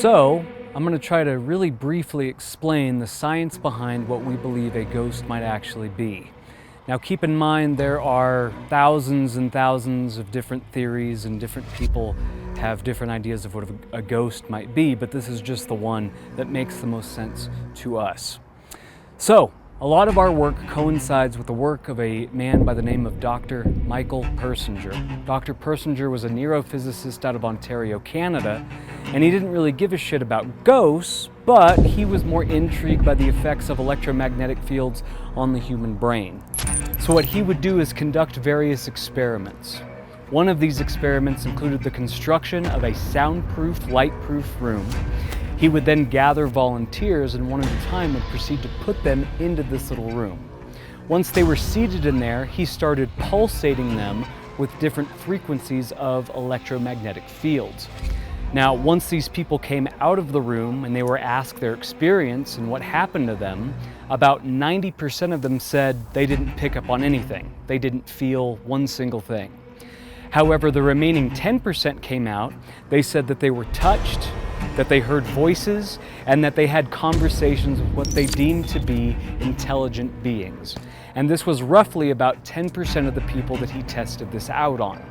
So, I'm going to try to really briefly explain the science behind what we believe a ghost might actually be. Now, keep in mind there are thousands and thousands of different theories, and different people have different ideas of what a ghost might be, but this is just the one that makes the most sense to us. So, a lot of our work coincides with the work of a man by the name of Dr. Michael Persinger. Dr. Persinger was a neurophysicist out of Ontario, Canada, and he didn't really give a shit about ghosts, but he was more intrigued by the effects of electromagnetic fields on the human brain. So what he would do is conduct various experiments. One of these experiments included the construction of a soundproof, lightproof room. He would then gather volunteers and one at a time would proceed to put them into this little room. Once they were seated in there, he started pulsating them with different frequencies of electromagnetic fields. Now, once these people came out of the room and they were asked their experience and what happened to them, about 90% of them said they didn't pick up on anything. They didn't feel one single thing. However, the remaining 10% came out. They said that they were touched, that they heard voices, and that they had conversations with what they deemed to be intelligent beings. And this was roughly about 10% of the people that he tested this out on.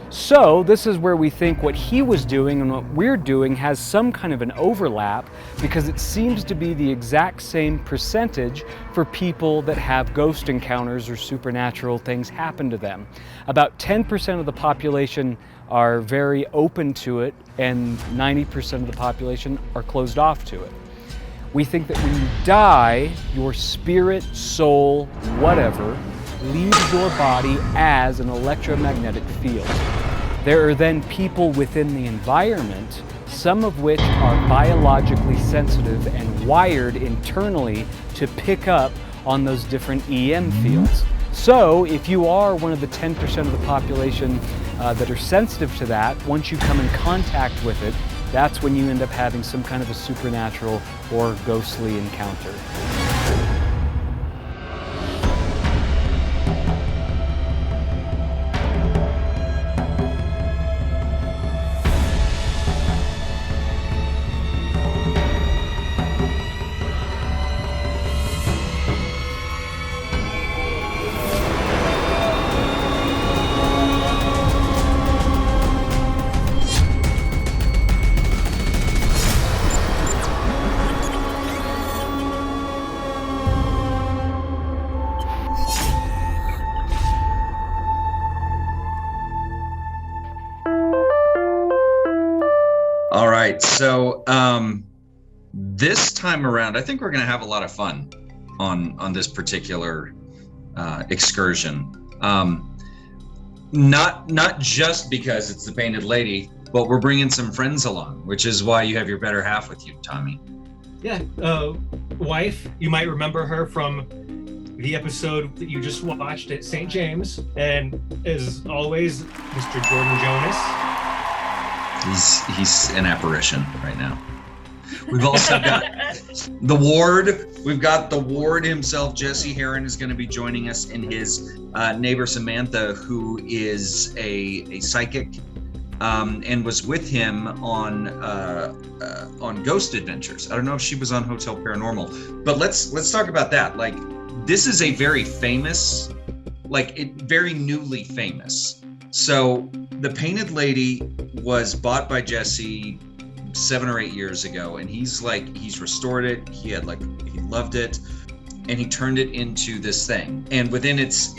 So this is where we think what he was doing and what we're doing has some kind of an overlap, because it seems to be the exact same percentage for people that have ghost encounters or supernatural things happen to them. About 10% of the population are very open to it, and 90% of the population are closed off to it. We think that when you die, your spirit, soul, whatever, leaves your body as an electromagnetic field. There are then people within the environment, some of which are biologically sensitive and wired internally to pick up on those different EM fields. So if you are one of the 10% of the population that are sensitive to that, once you come in contact with it, that's when you end up having some kind of a supernatural or ghostly encounter. All right, so this time around, I think we're going to have a lot of fun on this particular excursion. Not just because it's the Painted Lady, but we're bringing some friends along, which is why you have your better half with you, Tommy. Yeah, wife. You might remember her from the episode that you just watched at St. James, and as always, Mr. Jordan Jonas. He's an apparition right now. We've also got the ward. We've got the ward himself. Jesse Heron is going to be joining us, and his neighbor Samantha, who is a psychic, and was with him on Ghost Adventures. I don't know if she was on Hotel Paranormal, but let's talk about that. Like, this is a very famous, very newly famous. So the Painted Lady was bought by Jesse 7 or 8 years ago, and he's restored it. He loved it, and he turned it into this thing. And within its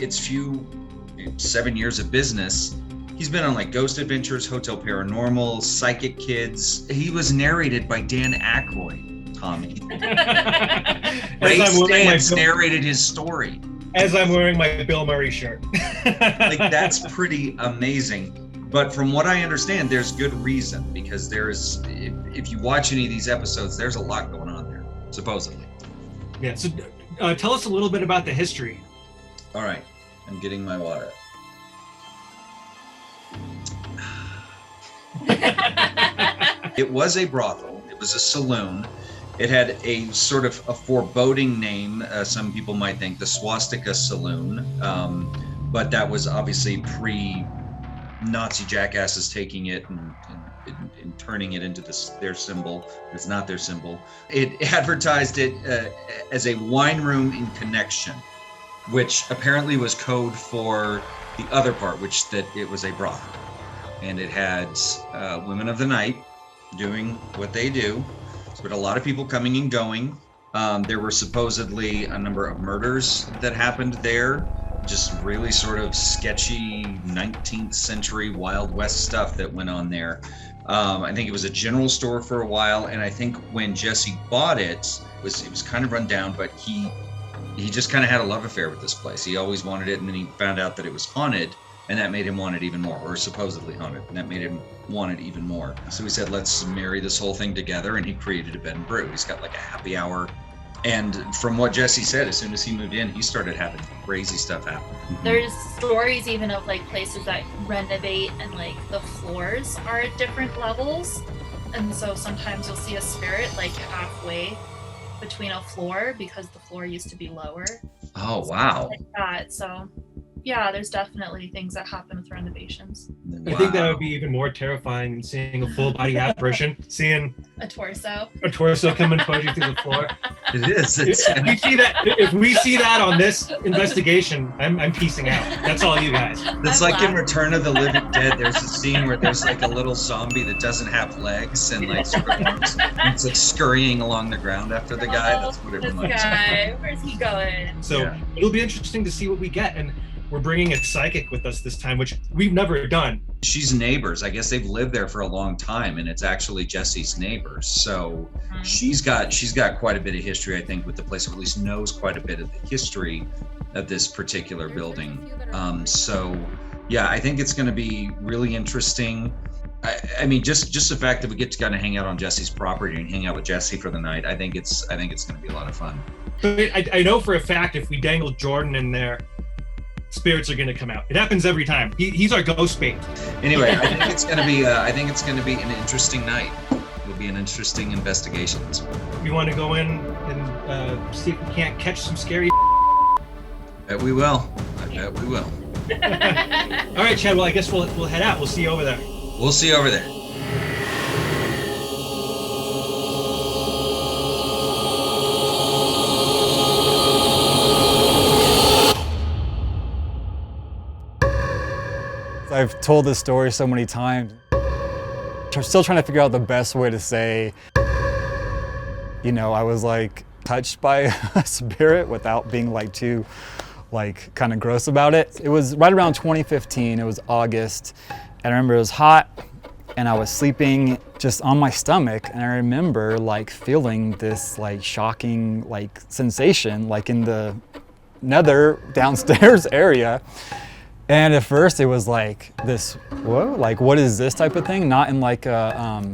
7 years of business, he's been on Ghost Adventures, Hotel Paranormal, Psychic Kids. He was narrated by Dan Aykroyd, Tommy. Ray Stantz narrated his story. As I'm wearing my Bill Murray shirt. That's pretty amazing. But from what I understand, there's good reason, because if you watch any of these episodes, there's a lot going on there, supposedly. Yeah, so tell us a little bit about the history. All right, I'm getting my water. It was a brothel. It was a saloon. It had a sort of a foreboding name. Some people might think the Swastika Saloon, but that was obviously pre-Nazi jackasses taking it and in turning it into their symbol. It's not their symbol. It advertised it as a wine room in connection, which apparently was code for the other part, which that it was a brothel. And it had women of the night doing what they do. So we had a lot of people coming and going. There were supposedly a number of murders that happened there. Just really sort of sketchy 19th century Wild West stuff that went on there. I think it was a general store for a while, and I think when Jesse bought it, it was kind of run down, but he just kind of had a love affair with this place. He always wanted it, and then he found out that it was haunted, and that made him want it even more, or supposedly haunted, and that made him want it even more. So he said, let's marry this whole thing together, and he created a Bed and Brew. He's got like a happy hour. And from what Jesse said, as soon as he moved in, he started having crazy stuff happen. There's stories even of like places that renovate and like the floors are at different levels. And so sometimes you'll see a spirit like halfway between a floor because the floor used to be lower. Oh, wow. Like that. So yeah, there's definitely things that happen with renovations. I think that would be even more terrifying than seeing a full body apparition, seeing A torso. a torso coming towards you through the floor. It is. If we see that on this investigation, I'm piecing out. That's all you guys. It's like in Return of the Living Dead, there's a scene where there's like a little zombie that doesn't have legs and like sort of it's like scurrying along the ground after the guy. That's what it This reminds me guy, where's he going? So Yeah. it'll be interesting to see what we get. And we're bringing a psychic with us this time, which we've never done. She's neighbors. I guess they've lived there for a long time, and it's actually Jesse's neighbors. So she's got quite a bit of history, I think, with the place, or at least knows quite a bit of the history of this particular building. So yeah, I think it's going to be really interesting. I mean, just the fact that we get to kind of hang out on Jesse's property and hang out with Jesse for the night, I think it's going to be a lot of fun. But I know for a fact if we dangle Jordan in there, spirits are going to come out. It happens every time. He's our ghost bait. Anyway, I think it's going to be an interesting night. It'll be an interesting investigation. We want to go in and see if we can't catch some scary. Bet we will. I bet we will. All right, Chad. Well, I guess we'll head out. We'll see you over there. We'll see you over there. I've told this story so many times. I'm still trying to figure out the best way to say, you know, I was like touched by a spirit without being like too like kind of gross about it. It was right around 2015, it was August, and I remember it was hot and I was sleeping just on my stomach, and I remember like feeling this like shocking like sensation like in the nether downstairs area. And at first it was like this, whoa, like what is this type of thing? Not in like a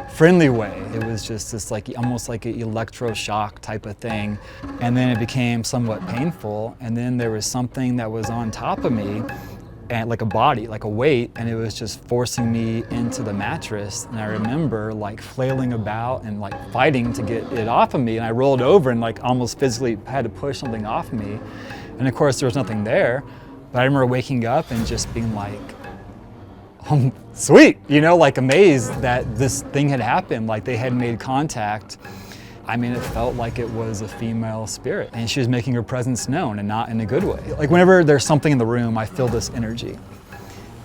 friendly way. It was just this like almost like an electroshock type of thing. And then it became somewhat painful. And then there was something that was on top of me, and like a body, like a weight, and it was just forcing me into the mattress. And I remember like flailing about and like fighting to get it off of me. And I rolled over and like almost physically had to push something off me. And of course there was nothing there. But I remember waking up and just being like, oh, sweet, you know, like amazed that this thing had happened, like they had made contact. I mean, it felt like it was a female spirit, and she was making her presence known, and not in a good way. Like whenever there's something in the room, I feel this energy.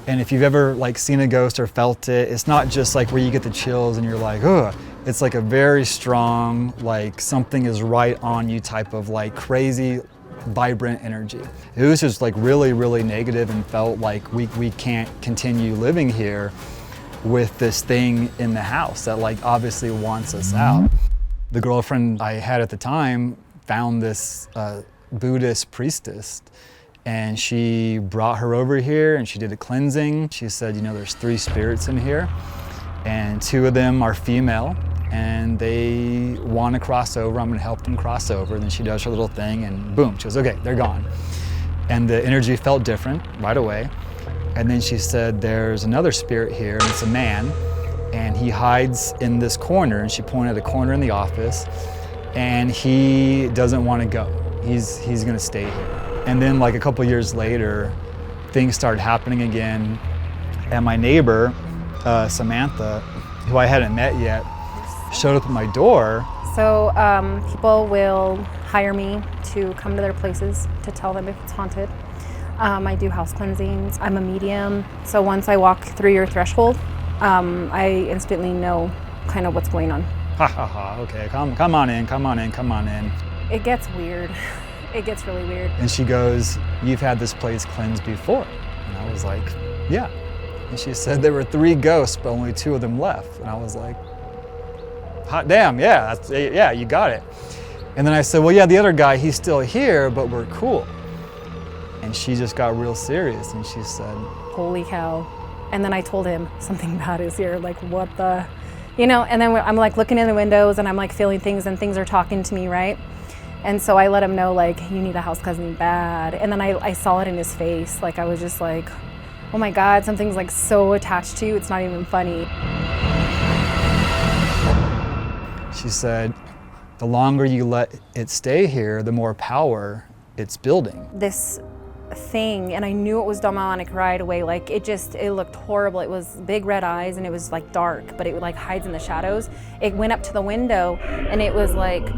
And if you've ever like seen a ghost or felt it, it's not just like where you get the chills and you're like, ugh. It's like a very strong, like something is right on you type of like crazy, vibrant energy. It was just like really, really negative, and felt like we can't continue living here with this thing in the house that like obviously wants us out. The girlfriend I had at the time found this Buddhist priestess, and she brought her over here and she did a cleansing. She said, you know, there's 3 spirits in here, and 2 of them are female, and they want to cross over. I'm going to help them cross over. Then she does her little thing, and boom, she goes, okay, they're gone. And the energy felt different right away. And then she said, there's another spirit here, and it's a man, and he hides in this corner. And she pointed at a corner in the office, and he doesn't want to go. He's going to stay here. And then like a couple years later, things started happening again, and my neighbor, Samantha, who I hadn't met yet, showed up at my door. So people will hire me to come to their places to tell them if it's haunted. I do house cleansings. I'm a medium. So once I walk through your threshold, I instantly know kind of what's going on. Ha ha ha, okay, come on in, come on in, come on in. It gets weird. It gets really weird. And she goes, you've had this place cleansed before. And I was like, yeah. And she said there were 3 ghosts, but only 2 of them left. And I was like, hot damn, yeah, yeah, you got it. And then I said, well, yeah, the other guy, he's still here, but we're cool. And she just got real serious and she said, holy cow. And then I told him something bad is here, like what the, you know, and then I'm like looking in the windows and I'm like feeling things and things are talking to me, right? And so I let him know like, you need a house cleansing bad. And then I saw it in his face. Like I was just like, oh my God, something's like so attached to you, it's not even funny. She said, the longer you let it stay here, the more power it's building. This thing, and I knew it was demonic right away, like it looked horrible. It was big red eyes and it was like dark, but it like hides in the shadows. It went up to the window and it was like,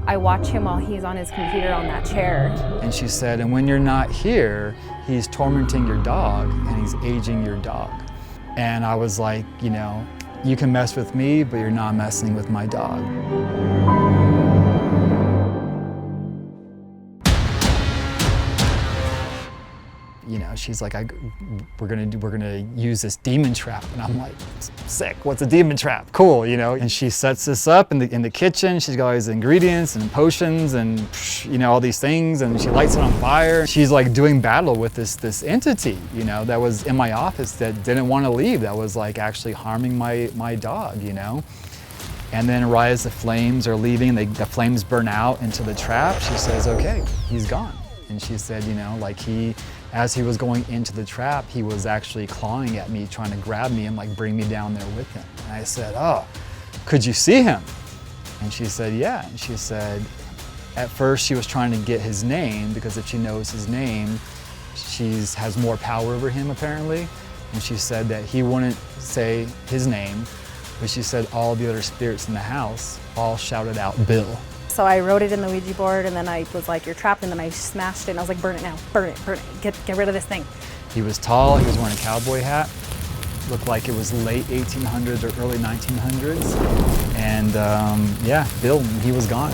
I watch him while he's on his computer on that chair. And she said, and when you're not here, he's tormenting your dog and he's aging your dog. And I was like, you know, you can mess with me, but you're not messing with my dog. You know, she's like, we're gonna use this demon trap, and I'm like, sick. What's a demon trap? Cool, you know. And she sets this up in the kitchen. She's got all these ingredients and potions and you know all these things, and she lights it on fire. She's like doing battle with this entity, you know, that was in my office that didn't want to leave. That was like actually harming my dog, you know. And then right as the flames are leaving, the flames burn out into the trap. She says, okay, he's gone. And she said, you know, like as he was going into the trap, he was actually clawing at me, trying to grab me and like bring me down there with him. And I said, oh, could you see him? And she said, yeah. And she said, at first she was trying to get his name because if she knows his name, she has more power over him apparently. And she said that he wouldn't say his name, but she said all the other spirits in the house all shouted out Bill. So I wrote it in the Ouija board and then I was like, you're trapped, and then I smashed it and I was like, burn it now, burn it, get rid of this thing. He was tall, he was wearing a cowboy hat, looked like it was late 1800s or early 1900s. And yeah, Bill, he was gone.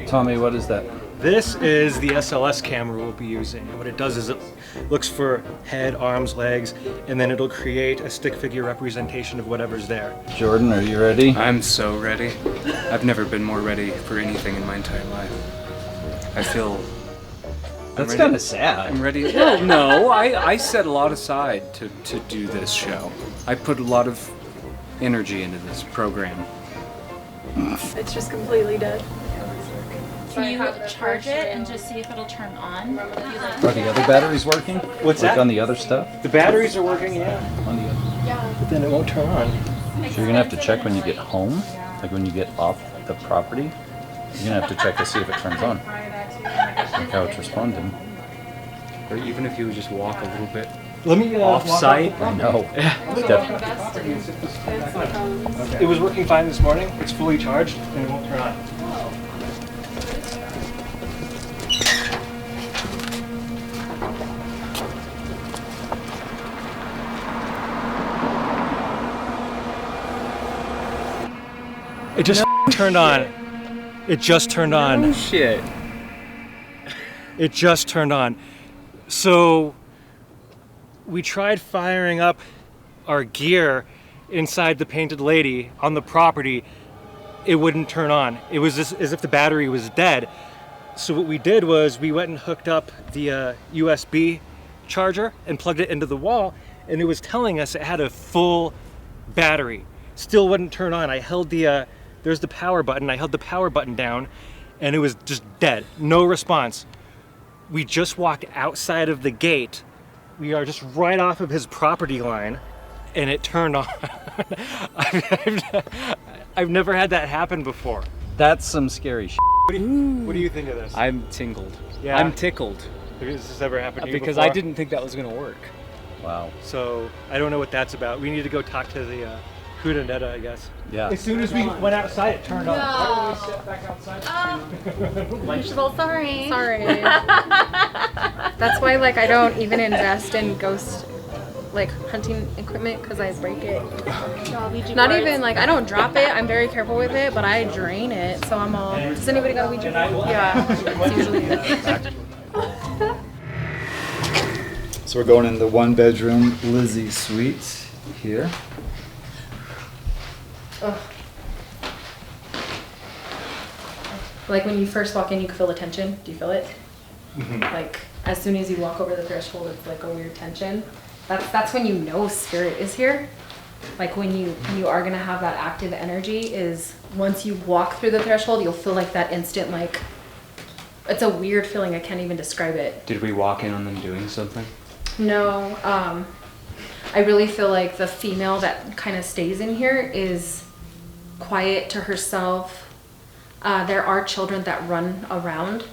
Tommy, what is that? This is the SLS camera we'll be using. What it does is it looks for head, arms, legs, and then it'll create a stick figure representation of whatever's there. Jordan, are you ready? I'm so ready. I've never been more ready for anything in my entire life. I feel... That's kind of sad. I'm ready. Well, no, I set a lot aside to do this show. I put a lot of energy into this program. It's just completely dead. Can you charge it and just see if it'll turn on? Are the other batteries working? What's like that? on the other stuff? The batteries are working, yeah. On the other. Yeah. But then it won't turn on. So you're gonna have to check when you get home, like when you get off the property. You're gonna have to check to see if it turns on. Like how it's responding. Or even if you would just walk a little bit Let me off site. I know. It's definitely. It was working fine this morning. It's fully charged and it won't turn on. It just turned on. It just turned on. Oh shit. It just turned on. So we tried firing up our gear inside the Painted Lady on the property. It wouldn't turn on. It was just as if the battery was dead. So what we did was we went and hooked up the USB charger and plugged it into the wall, and it was telling us it had a full battery. Still wouldn't turn on. I held there's the power button. I held the power button down and it was just dead. No response. We just walked outside of the gate. We are just right off of his property line and it turned on. I've never had that happen before. That's some scary shit. What do you think of this? I'm tingled. Yeah. I'm tickled. Has this ever happened to you Because before? I didn't think that was going to work. Wow. So I don't know what that's about. We need to go talk to the Houdanetta, I guess. Yeah. As soon as we went outside, it turned on. No. Why don't we step back outside? First of all, sorry. Sorry. That's why like I don't even invest in ghost like hunting equipment because I break it. Not even like I don't drop it. I'm very careful with it, but I drain it. So I'm all. Does anybody got a Ouija board? Yeah, it's usually it. So we're going in the 1-bedroom Lizzie suite here. Like when you first walk in, you can feel the tension. Do you feel it? Like as soon as you walk over the threshold, it's like a weird tension. That's when you know spirit is here. Like when you are gonna have that active energy is once you walk through the threshold, you'll feel like that instant like it's a weird feeling. I can't even describe it. Did we walk in on them doing something? No, I really feel like the female that kind of stays in here is quiet to herself. There are children that run around,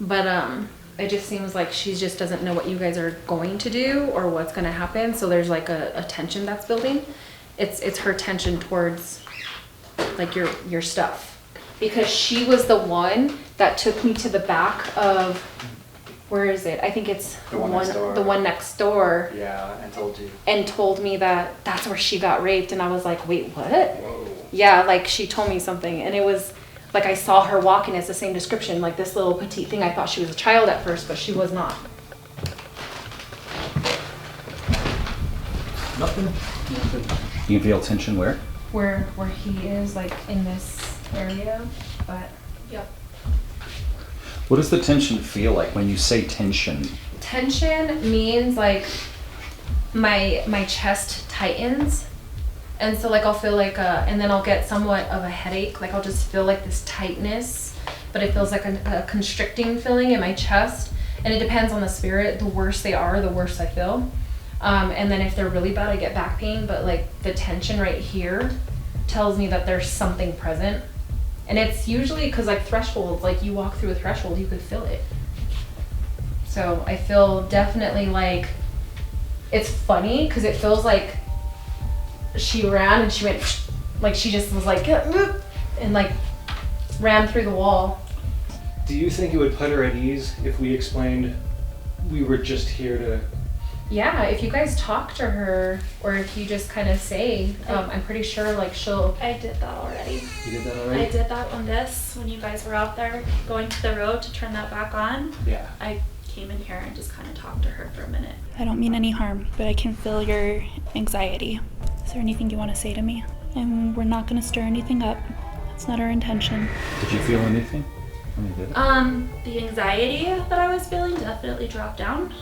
but it just seems like she just doesn't know what you guys are going to do or what's going to happen. So there's like a tension that's building. It's her tension towards like your stuff, because she was the one that took me to the back of. Where is it? I think it's The one next door. the one next door. Yeah, and told you. And told me that that's where she got raped, and I was like, wait, what? Whoa. Yeah, like she told me something, and it was like I saw her walking. It's the same description, like this little petite thing. I thought she was a child at first, but she was not. Nothing. You can feel tension where? Where he is, like in this area, but yep. What does the tension feel like when you say tension? Tension means like my chest tightens, and so like I'll feel like and then I'll get somewhat of a headache. Like I'll just feel like this tightness, but it feels like a constricting feeling in my chest. And it depends on the spirit. The worse they are, the worse I feel. And then if they're really bad, I get back pain. But like the tension right here tells me that there's something present. And it's usually because like thresholds, like you walk through a threshold, you could feel it. So I feel definitely like, it's funny because it feels like she ran and she went, like she just was like, and like ran through the wall. Do you think it would put her at ease if we explained we were just here to... Yeah, if you guys talk to her, or if you just kind of say, I'm pretty sure like she'll... I did that already. You did that I already? did that when you guys were out there going to the road to turn that back on. Yeah. I came in here and just kind of talked to her for a minute. I don't mean any harm, but I can feel your anxiety. Is there anything you want to say to me? And we're not going to stir anything up. That's not our intention. Did you feel anything when you did it? The anxiety that I was feeling definitely dropped down.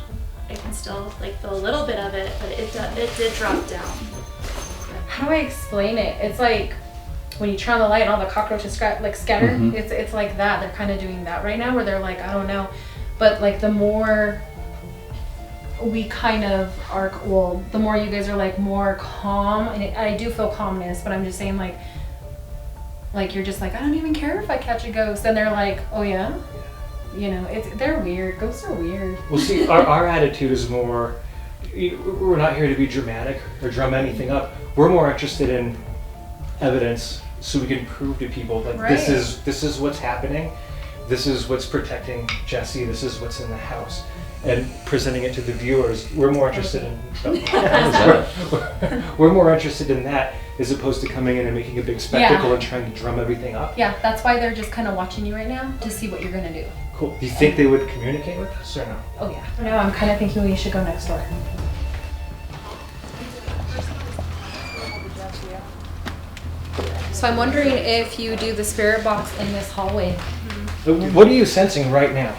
I can still like feel a little bit of it, but it did drop down. How do I explain it? It's like when you turn on the light and all the cockroaches scatter. Mhm. It's like that. They're kind of doing that right now, where they're like, I don't know. But like the more we kind of are, well, the more you guys are like more calm, and I do feel calmness, but I'm just saying like you're just like, I don't even care if I catch a ghost, and they're like, oh yeah, you know, they're weird. Ghosts are weird. Well, see, our attitude is more, we're not here to be dramatic or drum anything up. We're more interested in evidence so we can prove to people that Right. this is what's happening. This is what's protecting Jesse. This is what's in the house. And presenting it to the viewers, we're more interested in we're more interested in that as opposed to coming in and making a big spectacle and trying to drum everything up. Yeah, that's why they're just kind of watching you right now to see what you're gonna do. Cool. Do you think they would communicate with us or no? Oh yeah. No, I'm kind of thinking we should go next door. So I'm wondering if you do the spirit box in this hallway. What are you sensing right now?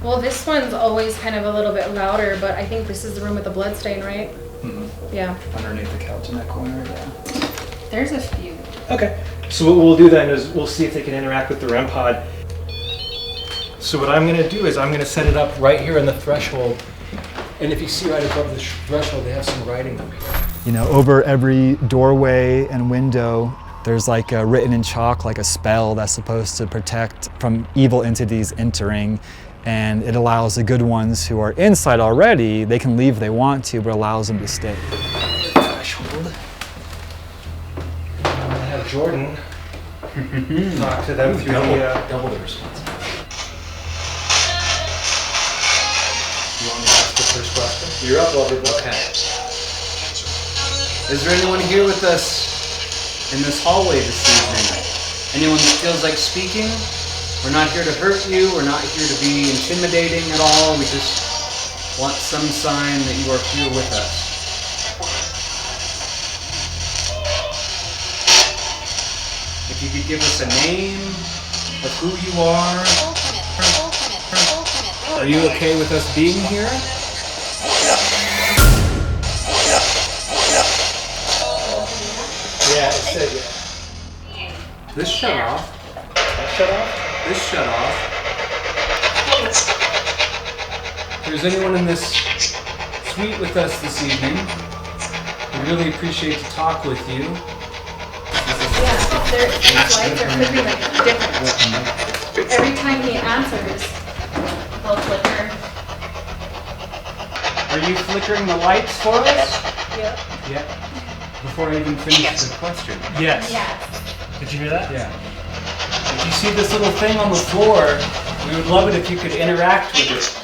Well, this one's always kind of a little bit louder, but I think this is the room with the blood stain, right? Mm-hmm. Yeah. Underneath the couch in that corner, yeah. There's a few. Okay. So what we'll do then is we'll see if they can interact with the REM pod. So what I'm going to do is I'm going to set it up right here in the threshold. And if you see right above the threshold, they have some writing up here. You know, over every doorway and window There's like written in chalk, like a spell that's supposed to protect from evil entities entering, and it allows the good ones who are inside already, they can leave if they want to, but allows them to stay. Threshold. Have Jordan talk to them through Double the responsibility. You want me to ask the first question? You're up, Loverboy. Okay. Is there anyone here with us in this hallway this evening? Anyone that feels like speaking? We're not here to hurt you. We're not here to be intimidating at all. We just want some sign that you are here with us. If you could give us a name of who you are. Are you okay with us being here? Yeah, it said yeah. This shut off. That shut off? This shut off. If there's anyone in this suite with us this evening, we really appreciate to talk with you. Yeah, these lights are could be like different. Every time he answers, they'll flicker. Are you flickering the lights for us? Yep. Yeah. Before I even finish the question. Yes. Yes. Did you hear that? Yeah. If you see this little thing on the floor, we would love it if you could interact with it.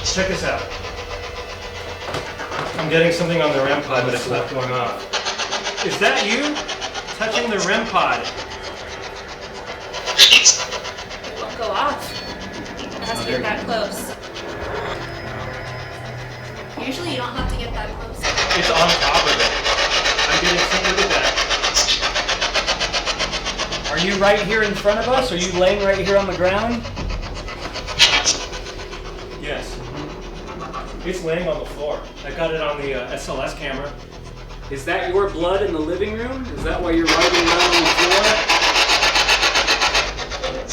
Check this out. I'm getting something on the REM pod, but it's not going off. Is that you touching the REM pod? It won't go off. It has to get that close. Usually you don't have to get that close. It's on top of it. I'm getting some. Look at that. Are you right here in front of us? Are you laying right here on the ground? Yes. It's laying on the floor. I got it on the SLS camera. Is that your blood in the living room? Is that why you're writing around on the floor?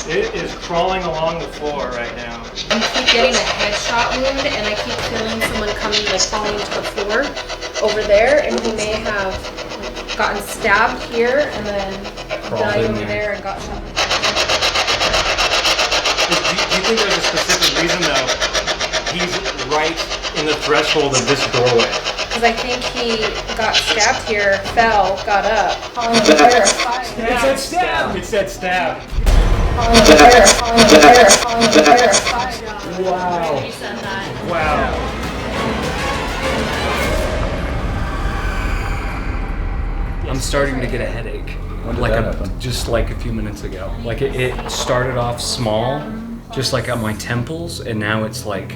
It is crawling along the floor right now. I keep getting a headshot wound, and I keep feeling someone coming, like falling to the floor over there, and he may have gotten stabbed here and then died over there and got shot. Do you think there's a specific reason though? He's right in the threshold of this doorway. Because I think he got stabbed here, fell, got up. It said stab. It said stab. Wow. You said that. Wow. I'm starting to get a headache. When did Like that happen? just like a few minutes ago. Like it started off small, just like on my temples, and now it's like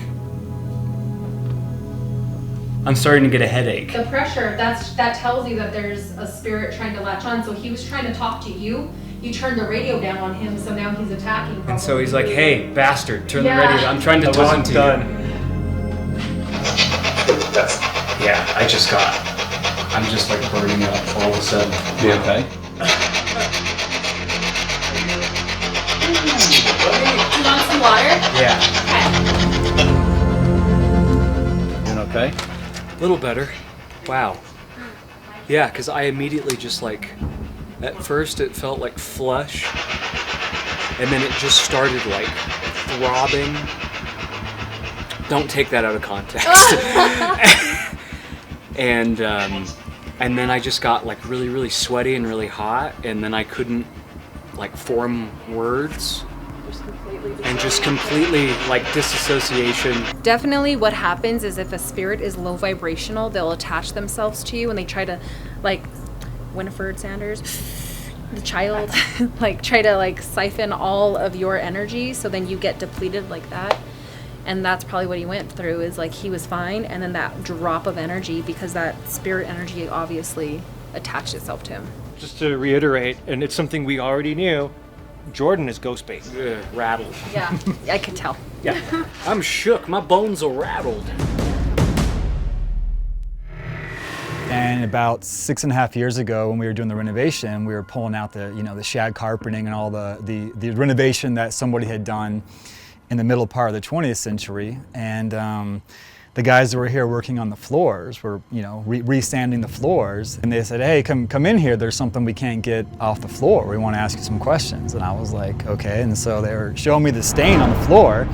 I'm starting to get a headache. The pressure, that tells you that there's a spirit trying to latch on. So he was trying to talk to you. You turned the radio down on him, so now he's attacking. And so he's like, "Hey, bastard, turn Yeah. the radio down. I'm trying to talk wasn't to done. you." Yeah, I'm just like burning up all of a sudden. You okay? You want some water? Yeah, Doing okay? a little better. Wow. Yeah, because I immediately just like, at first it felt like flush, and then it just started like throbbing. Don't take that out of context. And then I just got like really, really sweaty and really hot, and then I couldn't like form words. And just completely like disassociation. Definitely what happens is if a spirit is low vibrational, they'll attach themselves to you and they try to, like Winifred Sanders, the child, like try to like siphon all of your energy, so then you get depleted like that. And that's probably what he went through, is like he was fine, and then that drop of energy, because that spirit energy obviously attached itself to him. Just to reiterate, and it's something we already knew, Jordan is ghost bait. Rattled. Yeah, I could tell. Yeah. I'm shook. My bones are rattled. And about 6.5 years ago, when we were doing the renovation, we were pulling out the shag carpeting and all the renovation that somebody had done in the middle part of the 20th century. And the guys that were here working on the floors were, you know, re-sanding the floors, and they said, hey, come in here, there's something we can't get off the floor, we want to ask you some questions. And I was like, okay. And so they were showing me the stain on the floor,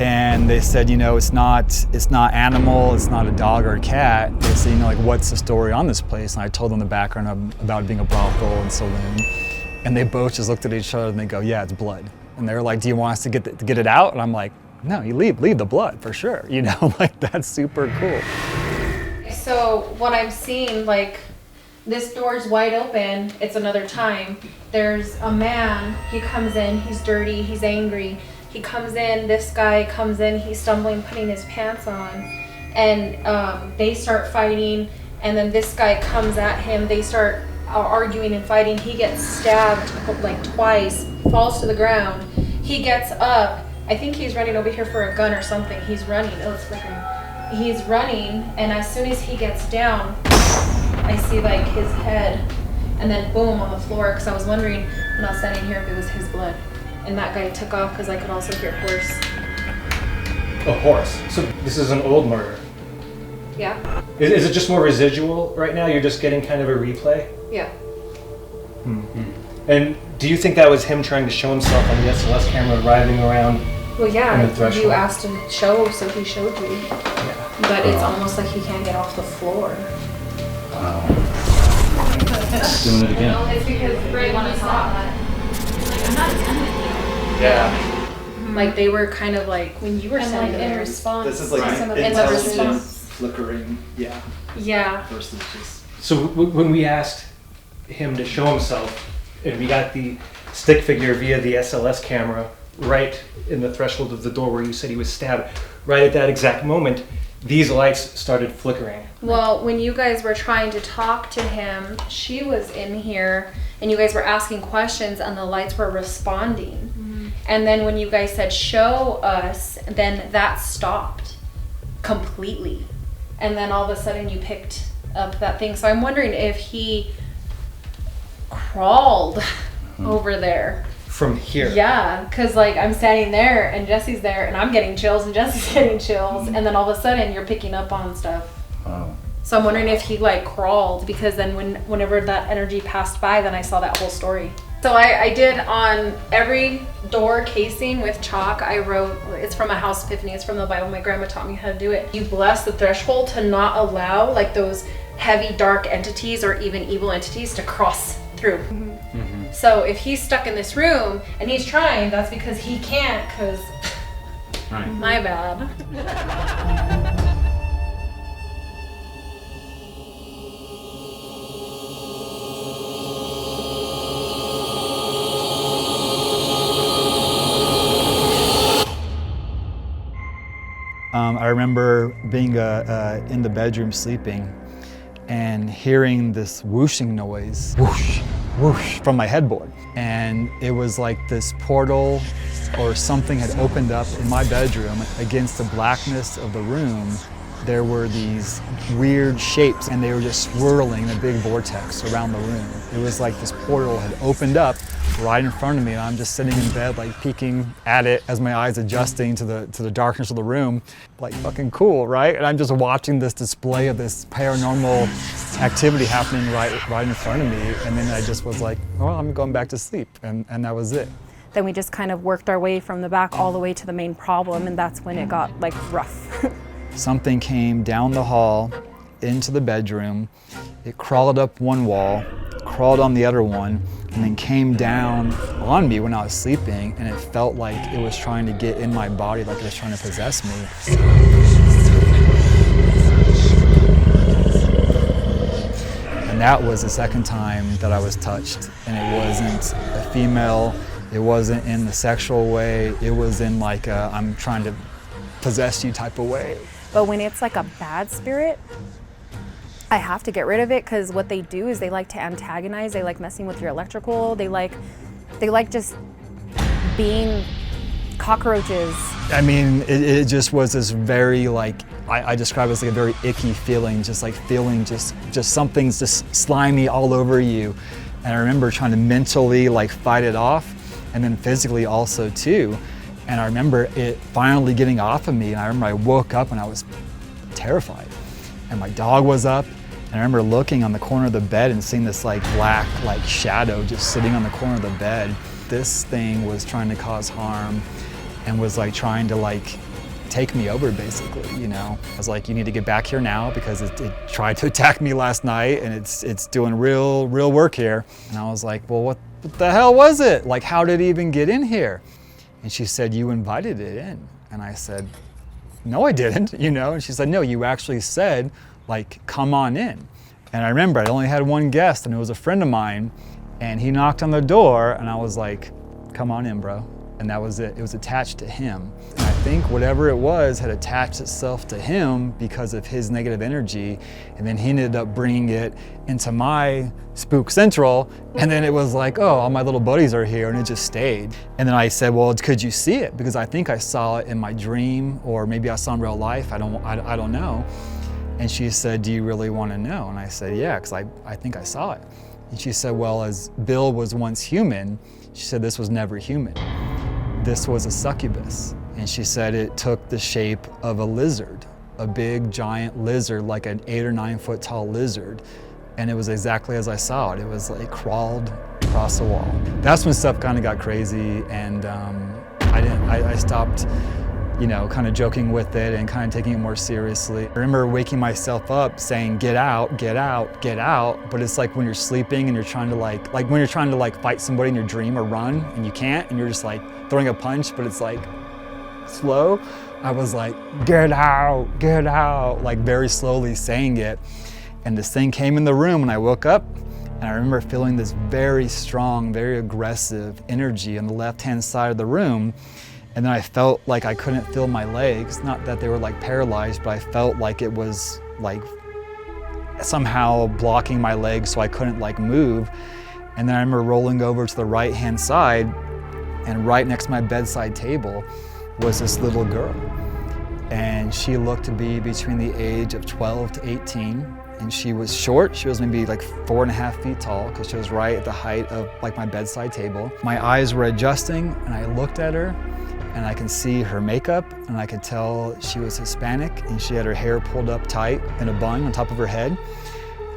and they said, you know, it's not animal, it's not a dog or a cat. They said, you know, like, what's the story on this place? And I told them the background about it being a brothel and saloon, and they both just looked at each other and they go, yeah, it's blood. And they were like, do you want us to get it out? And I'm like, no, you leave the blood for sure. You know, like, that's super cool. So what I'm seeing, like, this door's wide open. It's another time. There's a man, he comes in, he's dirty, he's angry. He comes in, this guy comes in, he's stumbling, putting his pants on. And they start fighting, and then this guy comes at him. They start arguing and fighting. He gets stabbed like twice, falls to the ground. He gets up. I think he's running over here for a gun or something. He's running. Oh, it's flickering. He's running, and as soon as he gets down, I see like his head, and then boom on the floor. Because I was wondering when I was standing here if it was his blood. And that guy took off because I could also hear horse. A horse. So this is an old murder. Yeah. Is it just more residual right now? You're just getting kind of a replay? Yeah. And do you think that was him trying to show himself on the SLS camera, riding around? Well, yeah. the threshold? You asked him to show, so he showed you. Yeah. But it's almost like he can't get off the floor. Doing it again. It's because they want to talk. I'm not done with you. Yeah. Like they were kind of like when you were And standing like in there. response This is like to some of the intelligence. messages. Flickering, yeah, Yeah. versus just. So when we asked him to show himself, and we got the stick figure via the SLS camera right in the threshold of the door where you said he was stabbed, right at that exact moment, these lights started flickering. Well, when you guys were trying to talk to him, she was in here and you guys were asking questions and the lights were responding. And then when you guys said show us, then that stopped completely. And then all of a sudden you picked up that thing. So I'm wondering if he crawled over there. From here. Yeah, because like I'm standing there and Jesse's there and I'm getting chills and Jesse's getting chills. And then all of a sudden you're picking up on stuff. Oh. So I'm wondering if he like crawled, because then whenever that energy passed by, then I saw that whole story. So I did on every door casing with chalk, I wrote, it's from a house epiphany, it's from the Bible, my grandma taught me how to do it. You bless the threshold to not allow like those heavy dark entities or even evil entities to cross through. So if he's stuck in this room and he's trying, that's because he can't, because Right. my bad. I remember being in the bedroom sleeping and hearing this whooshing noise, whoosh, whoosh, from my headboard. And it was like this portal or something had opened up in my bedroom. Against the blackness of the room, there were these weird shapes and they were just swirling in a big vortex around the room. It was like this portal had opened up right in front of me, and I'm just sitting in bed like peeking at it as my eyes adjusting to the darkness of the room. Like fucking cool, right? And I'm just watching this display of this paranormal activity happening right in front of me, and then I just was like, well, I'm going back to sleep, and that was it. Then we just kind of worked our way from the back all the way to the main problem, and that's when it got like rough. Something came down the hall into the bedroom. It crawled up one wall, crawled on the other one, and then came down on me when I was sleeping, and it felt like it was trying to get in my body, like it was trying to possess me. And that was the second time that I was touched, and it wasn't a female, it wasn't in the sexual way, it was in like a, I'm trying to possess you type of way. But when it's like a bad spirit, I have to get rid of it, because what they do is they like to antagonize, they like messing with your electrical, they like just being cockroaches. I mean, it just was this very like, I describe it as like a very icky feeling, just like feeling just something's just slimy all over you. And I remember trying to mentally like fight it off, and then physically also too. And I remember it finally getting off of me, and I remember I woke up and I was terrified. And my dog was up, and I remember looking on the corner of the bed and seeing this like black like shadow just sitting on the corner of the bed. This thing was trying to cause harm and was like trying to like take me over basically, you know. I was like, you need to get back here now because it tried to attack me last night and it's doing real work here. And I was like, well, what the hell was it? Like, how did it even get in here? And she said, you invited it in. And I said, no, I didn't, you know. And she said, no, you actually said, like, come on in. And I remember I only had one guest, and it was a friend of mine, and he knocked on the door, and I was like, come on in, bro. And that was it. It was attached to him. And I think whatever it was had attached itself to him because of his negative energy, and then he ended up bringing it into my spook central, and then it was like, oh, all my little buddies are here, and it just stayed. And then I said, well, could you see it? Because I think I saw it in my dream, or maybe I saw it in real life, I don't know. And she said, do you really want to know? And I said, yeah, because I think I saw it. And she said, well, as Bill was once human, she said this was never human. This was a succubus. And she said it took the shape of a lizard, a big giant lizard, like an 8 or 9 foot tall lizard. And it was exactly as I saw it. It was like crawled across the wall. That's when stuff kind of got crazy, and I stopped, you know, kind of joking with it and kind of taking it more seriously. I remember waking myself up saying, get out, get out, get out. But it's like when you're sleeping and you're trying to like when you're trying to fight somebody in your dream or run and you can't, and you're just like throwing a punch, but it's like slow. I was like, get out, like very slowly saying it. And this thing came in the room and I woke up, and I remember feeling this very strong, very aggressive energy on the left-hand side of the room. And then I felt like I couldn't feel my legs, not that they were like paralyzed, but I felt like it was like somehow blocking my legs so I couldn't like move. And then I remember rolling over to the right-hand side, and right next to my bedside table was this little girl. And she looked to be between the age of 12 to 18. And she was short. She was maybe like 4.5 feet tall, because she was right at the height of like my bedside table. My eyes were adjusting, and I looked at her, and I can see her makeup, and I could tell she was Hispanic, and she had her hair pulled up tight in a bun on top of her head.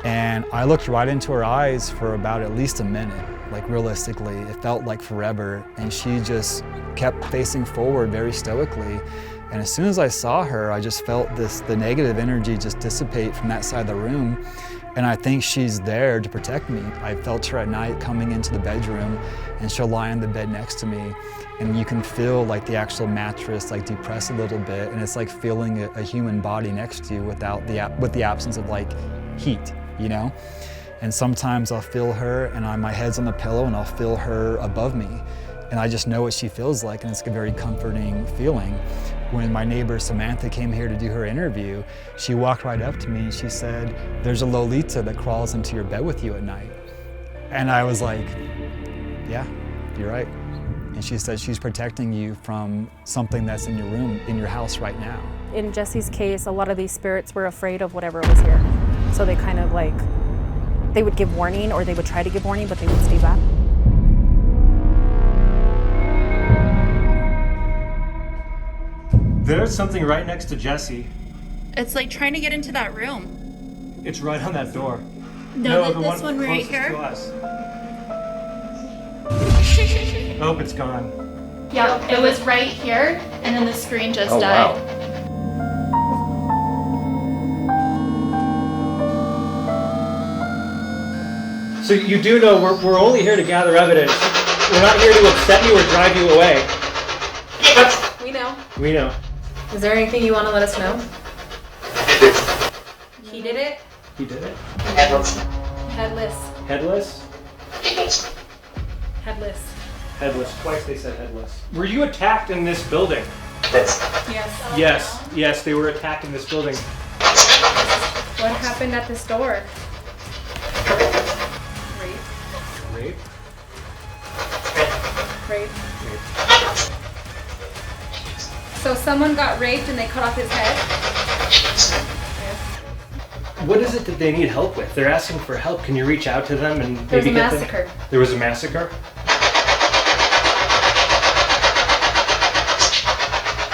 And I looked right into her eyes for about at least a minute. Like realistically, it felt like forever. And she just kept facing forward very stoically. And as soon as I saw her, I just felt the negative energy just dissipate from that side of the room. And I think she's there to protect me. I felt her at night coming into the bedroom, and she'll lie on the bed next to me. And you can feel like the actual mattress like depress a little bit, and it's like feeling a human body next to you with the absence of like heat, you know? And sometimes I'll feel her, and my head's on the pillow, and I'll feel her above me. And I just know what she feels like, and it's a very comforting feeling. When my neighbor Samantha came here to do her interview, she walked right up to me and she said, there's a Lolita that crawls into your bed with you at night. And I was like, yeah, you're right. And she said she's protecting you from something that's in your room, in your house right now. In Jesse's case, a lot of these spirits were afraid of whatever was here. So they kind of like, they would give warning, or they would try to give warning, but they would stay back. There's something right next to Jesse. It's like trying to get into that room. It's right on that door. No, this one right here. To us. Oh, it's gone. Yeah, it was right here, and then the screen just died. Wow. So you do know we're only here to gather evidence. We're not here to upset you or drive you away. We know. We know. Is there anything you want to let us know? He did it? He did it? Headless. Headless? Headless. Headless. Twice they said headless. Were you attacked in this building? Yes. Yes, they were attacked in this building. What happened at this door? Rape? Rape. So someone got raped and they cut off his head? What is it that they need help with? They're asking for help. Can you reach out to them and There was maybe a get massacre. them? There was a massacre?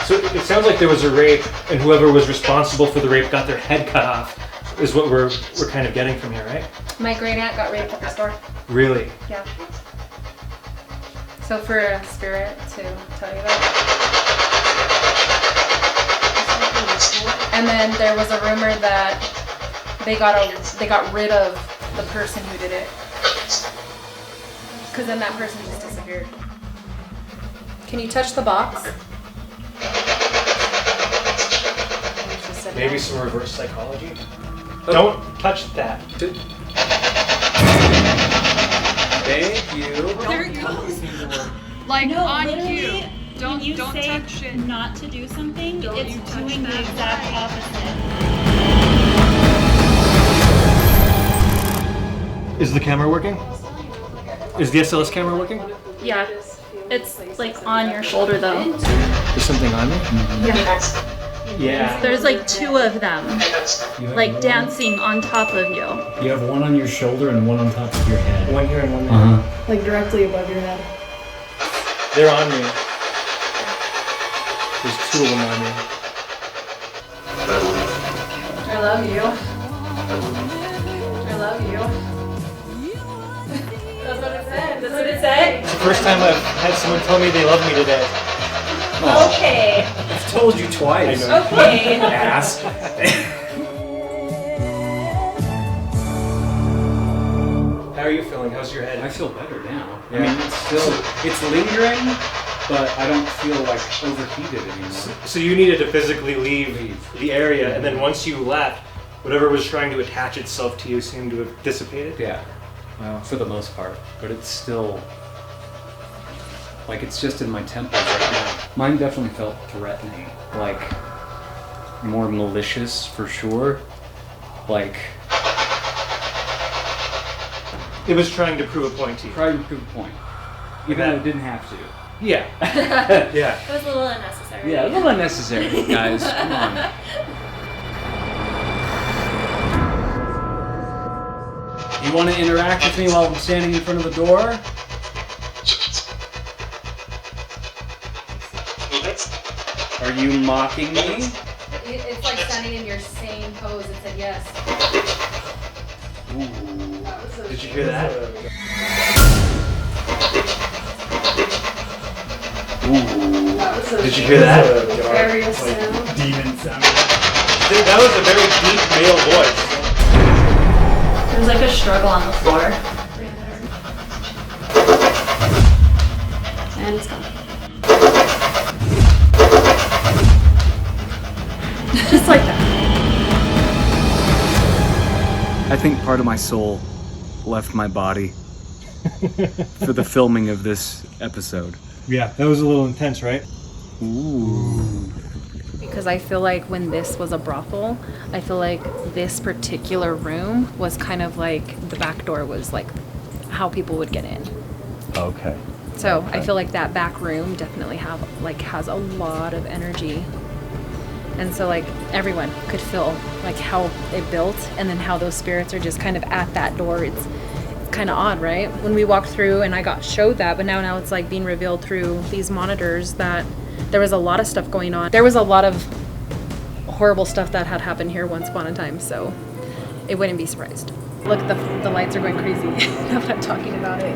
So it sounds like there was a rape, and whoever was responsible for the rape got their head cut off, is what we're kind of getting from here, right? My great aunt got raped at the store. Really? Yeah. So for a spirit to tell you that. And then there was a rumor that they got rid of the person who did it. Because then that person just disappeared. Can you touch the box? Maybe some reverse psychology? Oh. Don't touch that. Thank you. There it goes. Like No, on literally, cue. when you Don't say touch it. not to do something, Don't it's you touch doing the that. exact opposite. Is the camera working? Is the SLS camera working? Yeah, it's like on your shoulder though. There's something on me? Yeah. There's like two of them, like dancing on top of you. You have one on your shoulder and one on top of your head. One here and one there. Like directly above your head. They're on me. There's two of them on me. I love you. I love you. That's what it said. That's what it said. It's the first time I've had someone tell me they love me today. Okay. I've told you twice. Okay. Ass. How are you feeling? How's your head? I feel better now. Yeah. I mean, it's lingering, but I don't feel like overheated anymore. So you needed to physically leave the area, and then once you left, whatever was trying to attach itself to you seemed to have dissipated? Yeah, well, for the most part, but it's still, like it's just in my temples right now. Mine definitely felt threatening, like more malicious for sure, like It was trying to prove a point to you. trying to prove a point, even though it didn't have to. Yeah. Yeah. It was a little unnecessary. Yeah, a little unnecessary, guys, come on. You want to interact with me while I'm standing in front of the door? Are you mocking me? It's like standing in your same pose. It said yes. Did you hear that? Did you hear that? Very sound. Demon sound. That was a very deep male voice. There was like a struggle on the floor. And it's gone. Just like that. I think part of my soul left my body for the filming of this episode. Yeah, that was a little intense, right? Ooh. Because I feel like when this was a brothel, I feel like this particular room was kind of like the back door was like how people would get in. Okay. So I feel like that back room definitely has a lot of energy. And so like everyone could feel like how it built and then how those spirits are just kind of at that door. It's kind of odd, right? When we walked through and I got showed that, but now it's like being revealed through these monitors that there was a lot of stuff going on. There was a lot of horrible stuff that had happened here once upon a time, so it wouldn't be surprised. Look, the lights are going crazy now that I'm talking about it.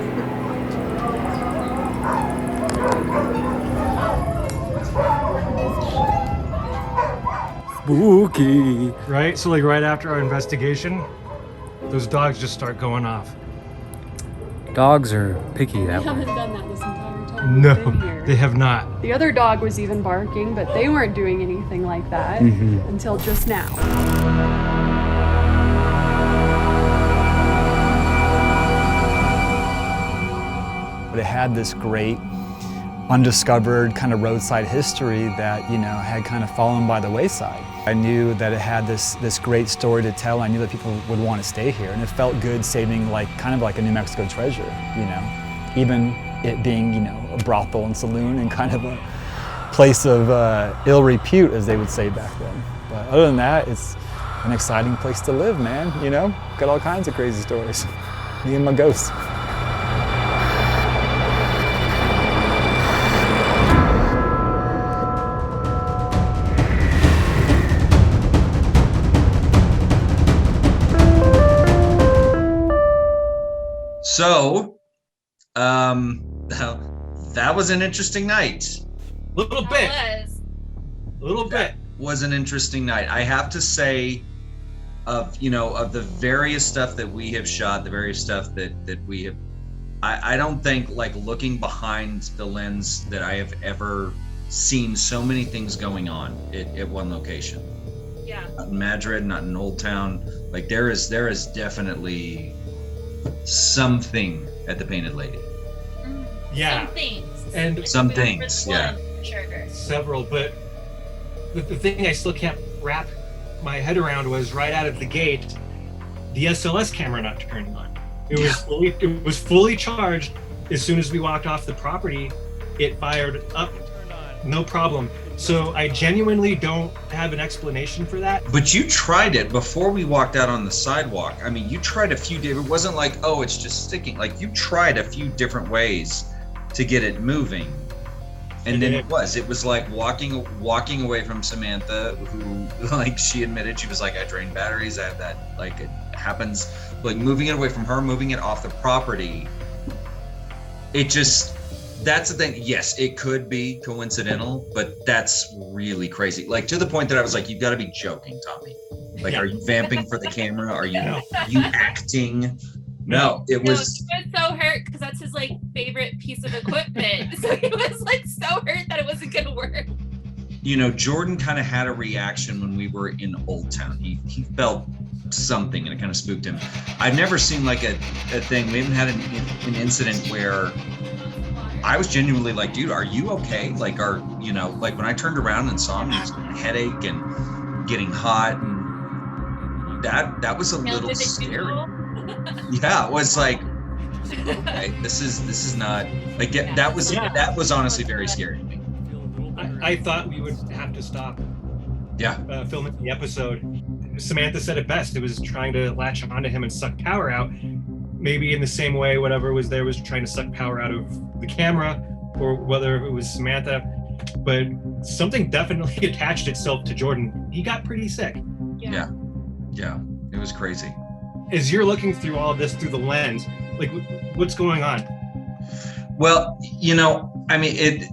Spooky. Right? So like right after our investigation, those dogs just start going off. Dogs are picky that We haven't way. done that this entire time. No, we've been here. they have not. The other dog was even barking, but they weren't doing anything like that until just now. But it had this great undiscovered kind of roadside history that, you know, had kind of fallen by the wayside. I knew that it had this great story to tell. I knew that people would want to stay here, and it felt good saving kind of like a New Mexico treasure, you know. Even it being, you know, a brothel and saloon and kind of a place of ill repute, as they would say back then. But other than that, it's an exciting place to live, man, you know. Got all kinds of crazy stories. Me and my ghosts. So, that was an interesting night. Little bit. Was an interesting night. I have to say, of the various stuff that we have shot, the various stuff that we have, I don't think, like, looking behind the lens, that I have ever seen so many things going on at one location. Yeah. Not in Madrid, not in Old Town. Like, there is definitely something at the Painted Lady. Yeah. Some things. And some things, yeah. Sure. Several, but the thing I still can't wrap my head around was right out of the gate, the SLS camera not turning on. It was fully charged. As soon as we walked off the property, it fired up, no problem. So I genuinely don't have an explanation for that. But you tried it before we walked out on the sidewalk. I mean, you tried a few different, it wasn't like, oh, it's just sticking. Like, you tried a few different ways to get it moving. And then it was like walking away from Samantha, who, like, she admitted, she was like, I drained batteries, I have that, like, it happens. Like, moving it away from her, moving it off the property. It just, that's the thing. Yes, it could be coincidental, but that's really crazy. Like, to the point that I was like, you've got to be joking, Tommy. Like, are you vamping for the camera? Are you acting? No, it was. He was so hurt because that's his, like, favorite piece of equipment. So he was, like, so hurt that it wasn't gonna work. Jordan kind of had a reaction when we were in Old Town. He felt something, and it kind of spooked him. I've never seen, like, a thing. We haven't had an incident where I was genuinely like, dude, are you okay? Like, like, when I turned around and saw him, he was getting a headache and getting hot, and that was a little scary. Yeah, it was like, okay, this is not, like, that was honestly very scary to me. I thought we would have to stop filming the episode. Samantha said it best. It was trying to latch onto him and suck power out. Maybe in the same way whatever was there was trying to suck power out of the camera, or whether it was Samantha. But something definitely attached itself to Jordan. He got pretty sick. Yeah. It was crazy. As you're looking through all of this through the lens, like, what's going on? Well, I mean, it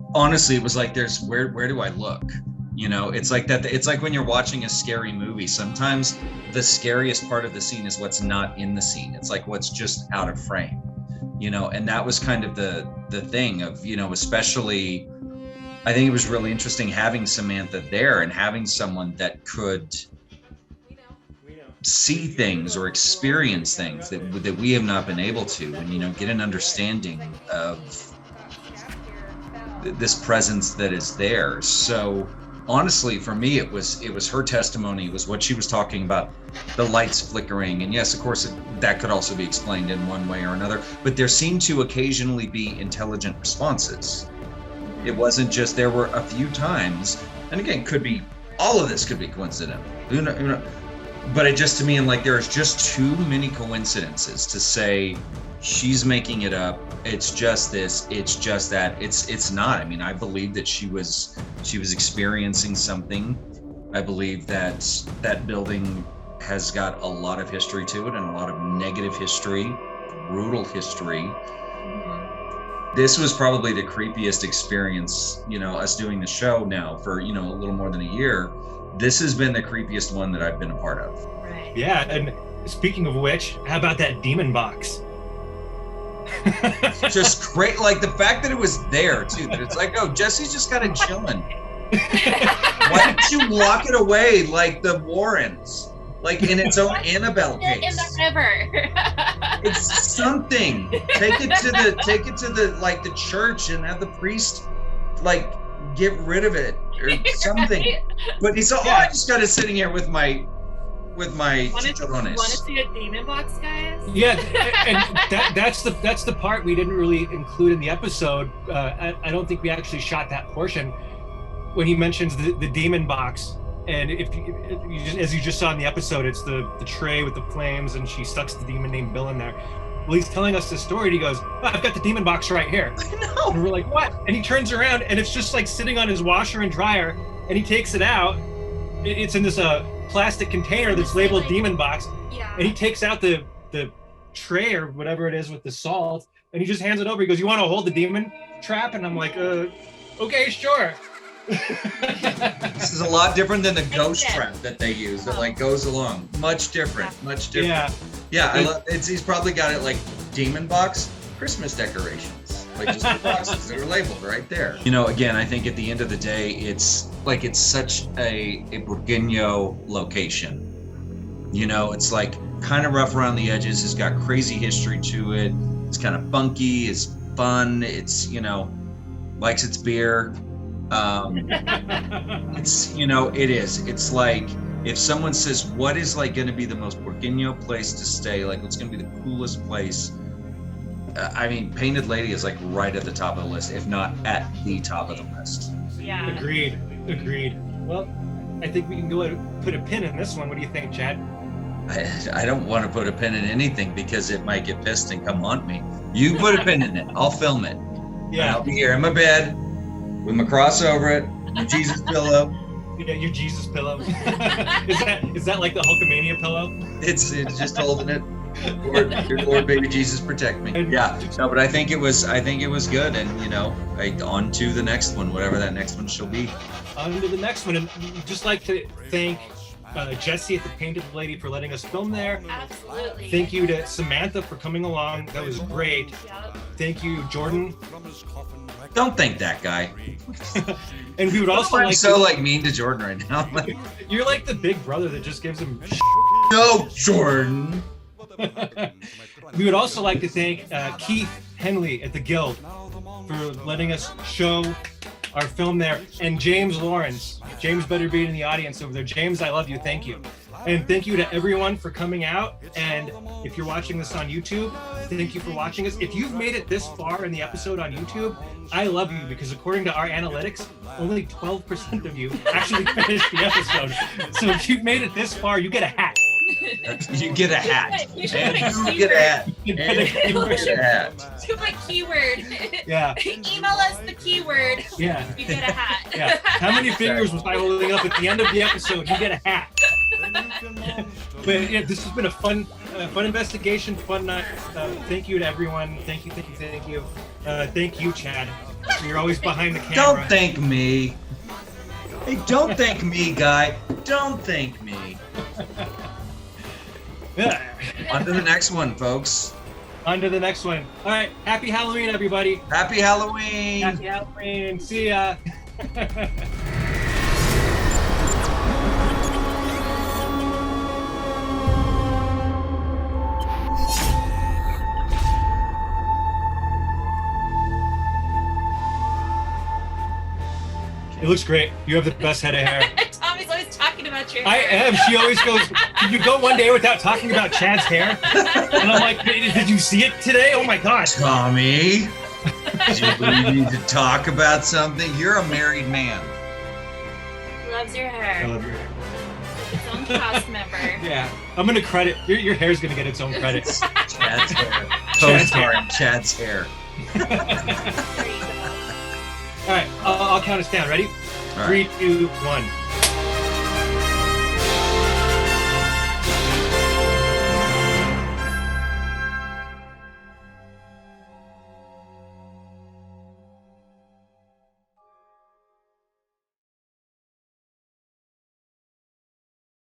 was like, there's where do I look? It's like that. It's like when you're watching a scary movie, sometimes the scariest part of the scene is what's not in the scene. It's like what's just out of frame, and that was kind of the thing of, especially, I think it was really interesting having Samantha there and having someone that could see things or experience things that we have not been able to, and get an understanding of this presence that is there. So honestly, for me, it was her testimony. It was what she was talking about, the lights flickering, and yes, of course, that could also be explained in one way or another, but there seemed to occasionally be intelligent responses. It wasn't just, there were a few times, and again, all of this could be coincidental, but it just, to me, I'm like, there's just too many coincidences to say she's making it up. It's just this, it's just that. It's not. I mean, I believe that she was experiencing something. I believe that building has got a lot of history to it, and a lot of negative history, brutal history. This was probably the creepiest experience, us doing the show now for, a little more than a year. This has been the creepiest one that I've been a part of. Right. Yeah, and speaking of which, how about that demon box? Just great, like the fact that it was there too, that it's like, oh, Jesse's just kind of chilling. Why didn't you lock it away like the Warrens? Like in its own Annabelle case. In the river. It's something. Take it to the church and have the priest like get rid of it or something. Right? But he's all, I just got it sitting here with my chicharrones. Want to see a demon box, guys? Yeah, and that's the part we didn't really include in the episode. I don't think we actually shot that portion when he mentions the demon box. And if you just, as you just saw in the episode, it's the tray with the flames, and she sucks the demon named Bill in there. Well, he's telling us the story, and he goes, oh, I've got the demon box right here. I know. And we're like, what? And he turns around, and it's just like sitting on his washer and dryer, and he takes it out. It's in this plastic container that's labeled demon box. Yeah. And he takes out the tray or whatever it is with the salt, and he just hands it over. He goes, "You want to hold the demon trap?" And I'm like, okay, sure. This is a lot different than the ghost trap that they use that like goes along. Much different. Yeah, I love it. He's probably got it like demon box Christmas decorations, like just the boxes that are labeled right there. You know, again, I think at the end of the day, it's such a Burgueño location. You know, it's like kind of rough around the edges. It's got crazy history to it. It's kind of funky. It's fun. It's, you know, likes its beer. It's, you know, it is. It's like if someone says, what is like going to be the most Burgueño place to stay? Like, what's going to be the coolest place? I mean, Painted Lady is like right at the top of the list, if not at the top of the list. Yeah. Agreed. Well, I think we can go ahead and put a pin in this one. What do you think, Chad? I don't want to put a pin in anything because it might get pissed and come haunt me. You put a pin in it. I'll film it. Yeah. And I'll be here in my bed with my cross over it, my Jesus pillow. Yeah, your Jesus pillow. is that like the Hulkamania pillow? It's just holding it. Lord, baby Jesus, protect me. Yeah. No, but I think it was good, and you know, on to the next one, whatever that next one shall be. On to the next one, and we'd just like to thank Jesse at the Painted Lady for letting us film there. Absolutely. Thank you to Samantha for coming along. That was great. Yep. Thank you, Jordan. Don't thank that guy. And we would also I'm like so like mean to Jordan right now. You're like the big brother that just gives him No, Jordan. We would also like to thank Keith Henley at the Guild for letting us show our film there, and James Lawrence. James better be in the audience over there. James, I love you. Thank you. And thank you to everyone for coming out. And if you're watching this on YouTube, thank you for watching us. If you've made it this far in the episode on YouTube, I love you, because according to our analytics, only 12% of you actually finished the episode. So if you've made it this far, you get a hat. You get a hat. You should And put a you get a hat. You And you get a hat. To my keyword. Yeah. Email us the keyword. Yeah. You get a hat. Yeah. How many fingers was I holding up at the end of the episode? You get a hat. But yeah, this has been a fun investigation, fun night. Thank you to everyone. Thank you. Thank you, Chad. You're always behind the camera. Don't thank me. Hey, don't thank me, guy. Don't thank me. Yeah. On to the next one, folks. On to the next one. All right. Happy Halloween, everybody. Happy Halloween. Happy Halloween. See ya. It looks great. You have the best head of hair. Tommy's always talking about your I hair. am. She always goes, "Did you go one day without talking about Chad's hair?" And I'm like, "Did you see it today? Oh my gosh." Tommy, do you need to talk about something? You're a married man. He loves your hair. I love your hair. His own cast member. Yeah. I'm going to credit. Your hair's going to get its own credits. Chad's hair. Chad's Co-starring Chad's hair. There you go. All right. I'll count us down. Ready? All right. 3, 2, 1.